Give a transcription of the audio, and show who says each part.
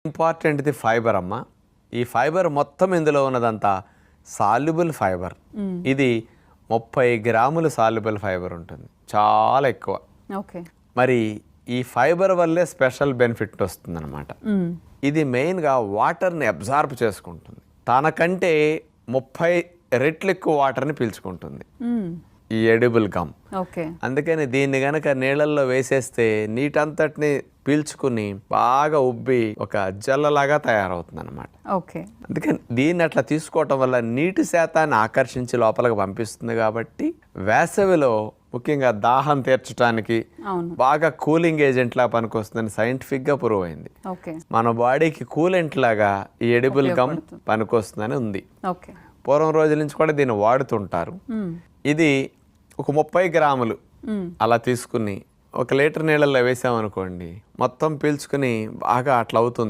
Speaker 1: ఇంపార్టెంట్ది fibre అమ్మ. ఈ fibre మొత్తం ఇందులో ఉన్నదంతా సాల్యుబుల్ ఫైబర్. ఇది 30 గ్రాములు సాల్యుబుల్ ఫైబర్ ఉంటుంది, చాలా ఎక్కువ.
Speaker 2: ఓకే.
Speaker 1: మరి ఈ ఫైబర్ వల్లే స్పెషల్ బెనిఫిట్ వస్తుందన్నమాట. ఇది మెయిన్గా వాటర్ని అబ్జార్బ్ చేసుకుంటుంది. తనకంటే 30 రెట్లు ఎక్కువ వాటర్ని పీల్చుకుంటుంది ఈ ఎడిబుల్ గమ్.
Speaker 2: ఓకే.
Speaker 1: అందుకని దీన్ని గనక నీళ్ళల్లో వేసేస్తే నీటంతటిని పీల్చుకుని బాగా ఉబ్బి ఒక జల్లలాగా తయారవుతుంది అనమాట.
Speaker 2: ఓకే.
Speaker 1: అందుకని దీన్ని అట్లా తీసుకోవటం వల్ల నీటి శాతాన్ని ఆకర్షించి లోపలికి పంపిస్తుంది. కాబట్టి వేసవిలో ముఖ్యంగా దాహం తీర్చడానికి బాగా కూలింగ్ ఏజెంట్ లాగా పనికొస్తుందని సైంటిఫిక్గా ప్రూవ్ అయింది.
Speaker 2: ఓకే.
Speaker 1: మన బాడీకి కూలెంట్ లాగా ఈ ఎడిబుల్ గమ్ పనికొస్తుందని ఉంది.
Speaker 2: ఓకే.
Speaker 1: పూర్వం రోజుల నుంచి కూడా దీన్ని వాడుతుంటారు. ఇది ఒక 30 గ్రాములు అలా తీసుకుని 1 లీటర్ నీళ్ళల్లో వేసామనుకోండి, మొత్తం పీల్చుకుని బాగా అట్లా అవుతుంది.